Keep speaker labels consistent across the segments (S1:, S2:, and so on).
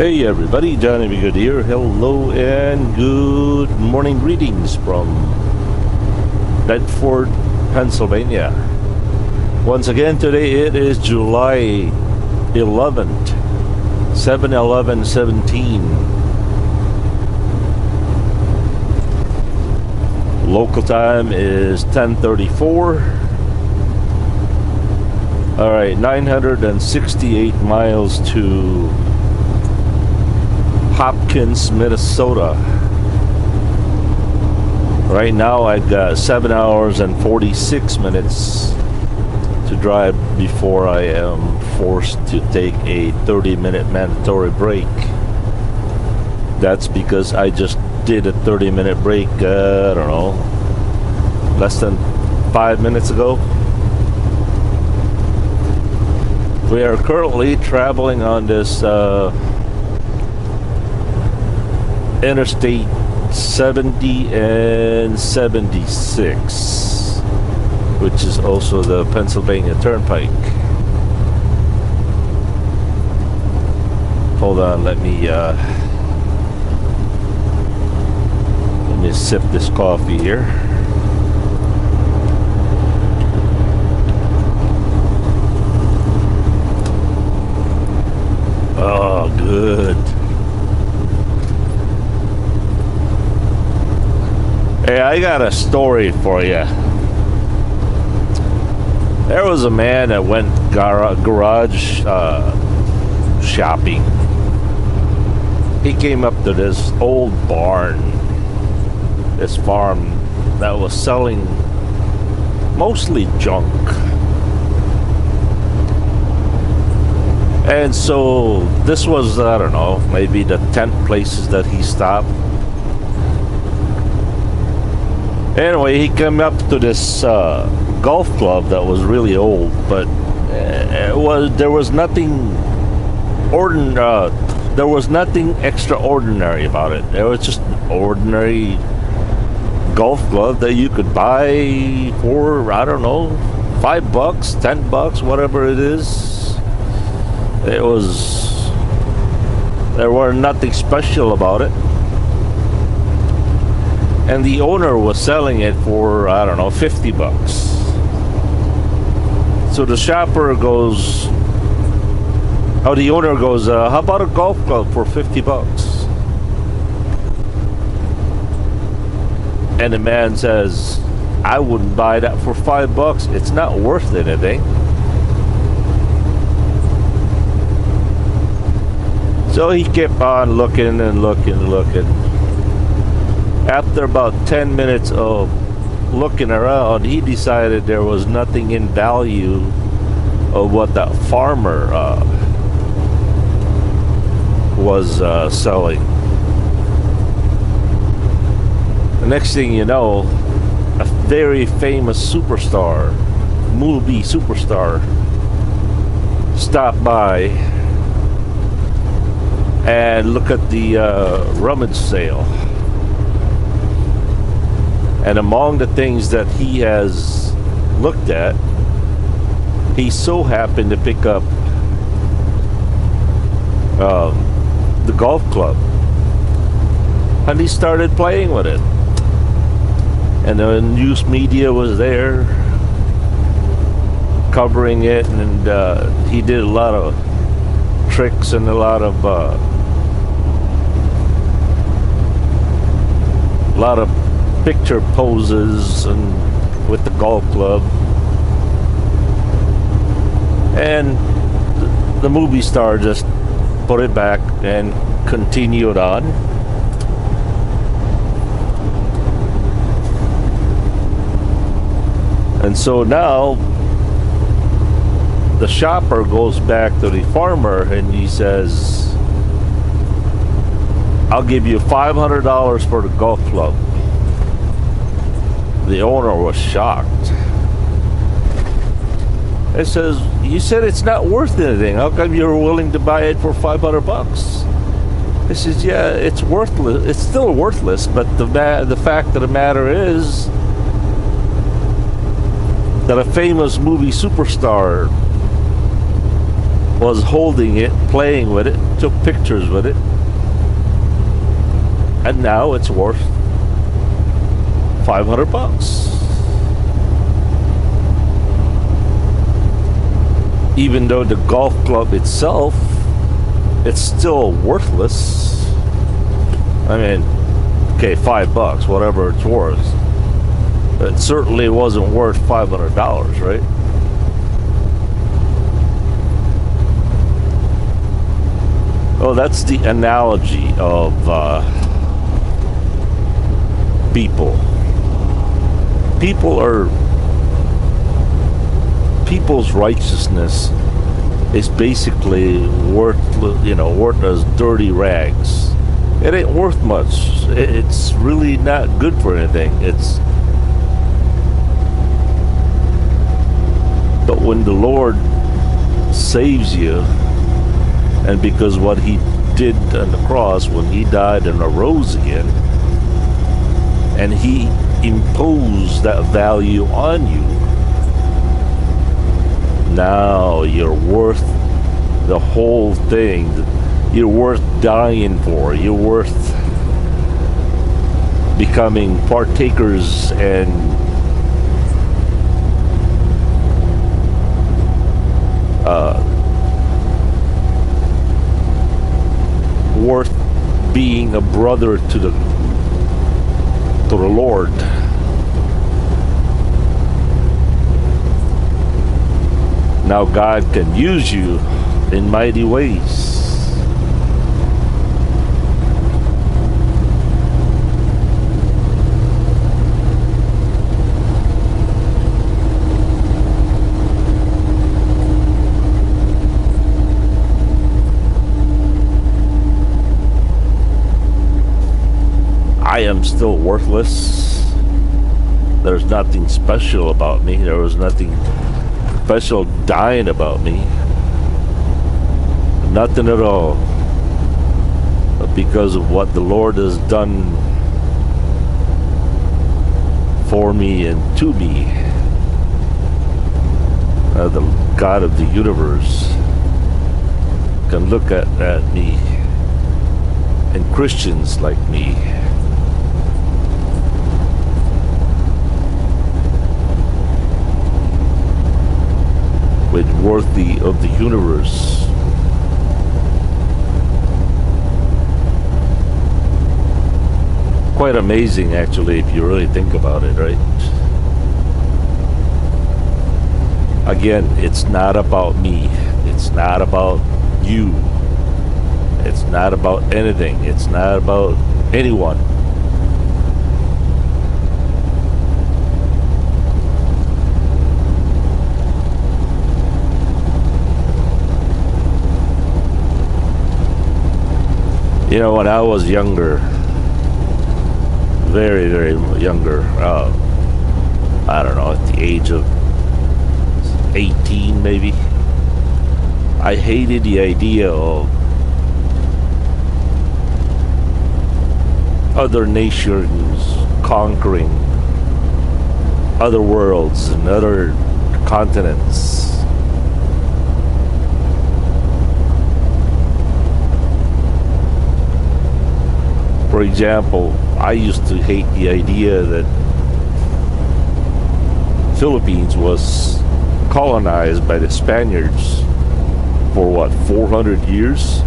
S1: Hey everybody, Johnny B. Good here. Hello and good morning greetings from Bedford, Pennsylvania. Once again, today it is July 11th, 7/11/17. Local time is 10:34. Alright, 968 miles to Hopkins, Minnesota. Right now I've got 7 hours and 46 minutes to drive before I am forced to take a 30-minute mandatory break. That's because I just did a 30-minute break, I don't know, less than 5 minutes ago. We are currently traveling on this Interstate 70 and 76, which is also the Pennsylvania Turnpike. Hold on, let me sip this coffee here. Oh, good. Hey, I got a story for you. There was a man that went garage shopping. He came up to this old barn, this farm that was selling mostly junk. And so this was, I don't know, maybe the 10th places that he stopped. Anyway, he came up to this golf club that was really old, but there was nothing extraordinary about it. It was just an ordinary golf club that you could buy for, I don't know, $5, $10, whatever it is. There was nothing special about it. And the owner was selling it for, I don't know, $50. So the shopper goes, the owner goes, how about a golf club for $50? And the man says, I wouldn't buy that for $5. It's not worth anything. So he kept on looking and looking and looking. After about 10 minutes of looking around, he decided there was nothing in value of what that farmer was selling. The next thing you know, a very famous superstar, movie superstar, stopped by and look at the rummage sale. And among the things that he has looked at, he so happened to pick up the golf club. And he started playing with it. And the news media was there covering it, and he did a lot of tricks and a lot of picture poses and with the golf club. And the movie star just put it back and continued on. And so now the shopper goes back to the farmer and he says, I'll give you $500 for the golf club. The owner was shocked. It says, you said it's not worth anything. How come you're willing to buy it for $500? He says, yeah, it's worthless. It's still worthless, but the fact of the matter is that a famous movie superstar was holding it, playing with it, took pictures with it, and now it's worth $500. Even though the golf club itself, it's still worthless. I mean, okay, $5, whatever it's worth. It certainly wasn't worth $500, right? Oh, that's the analogy of people. People's righteousness is basically worth as dirty rags. It ain't worth much. It's really not good for anything. But when the Lord saves you, and because what He did on the cross when He died and arose again, and He imposed that value on you, now you're worth the whole thing. You're worth dying for. You're worth becoming partakers and worth being a brother to the Lord. Now God can use you in mighty ways. I am still worthless. There's nothing special about me. There was nothing special dying about me. Nothing at all. But because of what the Lord has done for me and to me, the God of the universe can look at me and Christians like me with worthy of the universe. Quite amazing, actually, if you really think about it, right? Again, it's not about me. It's not about you. It's not about anything. It's not about anyone. You know, when I was younger, very, very younger, I don't know, at the age of 18 maybe, I hated the idea of other nations conquering other worlds and other continents. For example, I used to hate the idea that Philippines was colonized by the Spaniards for what, 400 years?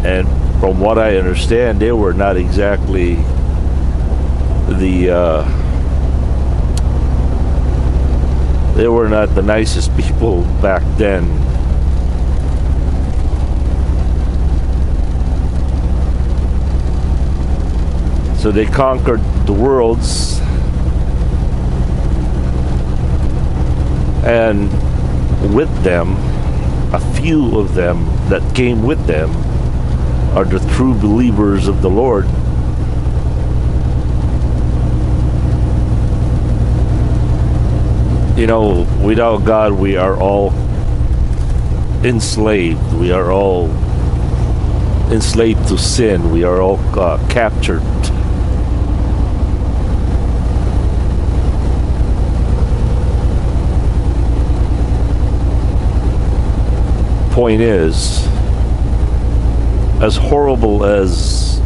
S1: And from what I understand, they were not exactly they were not the nicest people back then. So they conquered the worlds, and with them, a few of them that came with them are the true believers of the Lord. You know, without God, we are all enslaved. We are all enslaved to sin. We are all captured. point is, as horrible as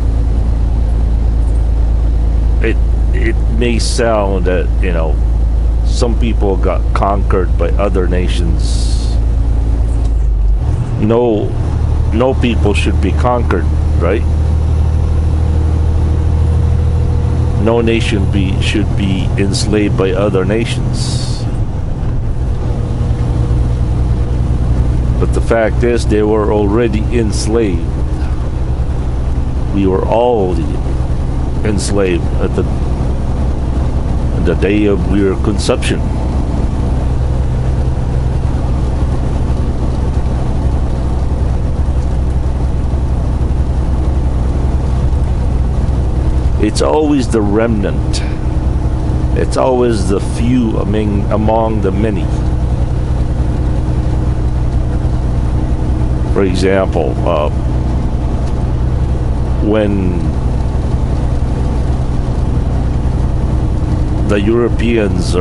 S1: it may sound that, you know, some people got conquered by other nations, no people should be conquered, right? No nation should be enslaved by other nations. But the fact is, they were already enslaved. We were all enslaved at the day of your conception. It's always the remnant. It's always the few among the many. For example, when the Europeans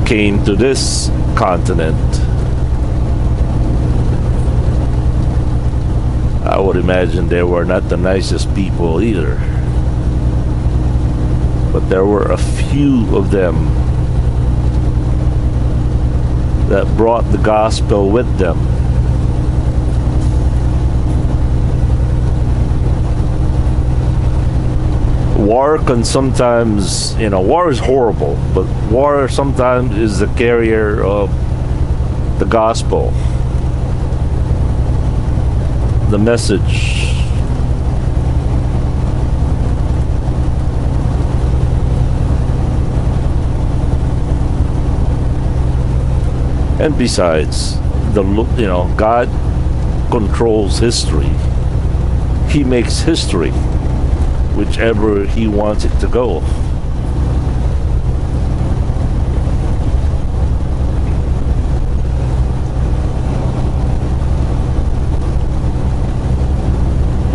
S1: came to this continent, I would imagine they were not the nicest people either. But there were a few of them that brought the gospel with them. War can sometimes, you know, war is horrible, but war sometimes is the carrier of the gospel, the message. And besides, God controls history. He makes history whichever he wants it to go.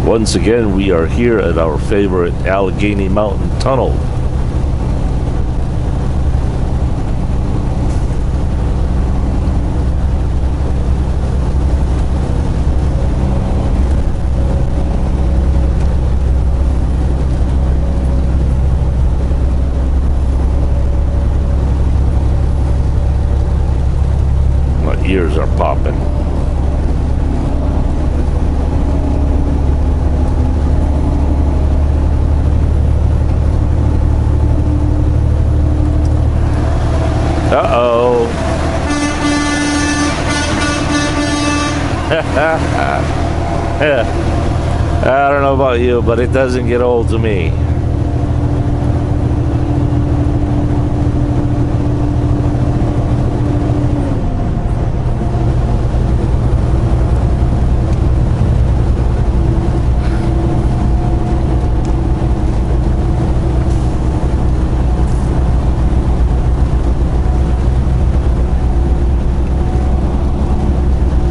S1: Once again, we are here at our favorite Allegheny Mountain Tunnel. My ears are popping. Uh-oh. I don't know about you, but it doesn't get old to me.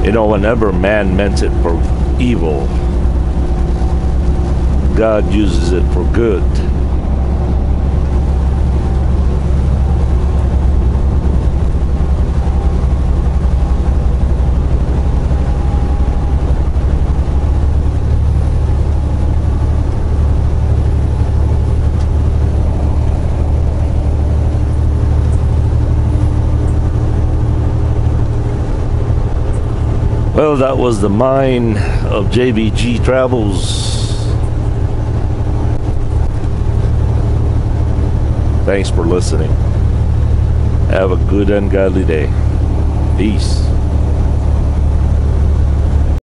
S1: You know, whenever man meant it for evil, God uses it for good. Well, that was the mine of JBG Travels. Thanks for listening. Have a good and godly day. Peace.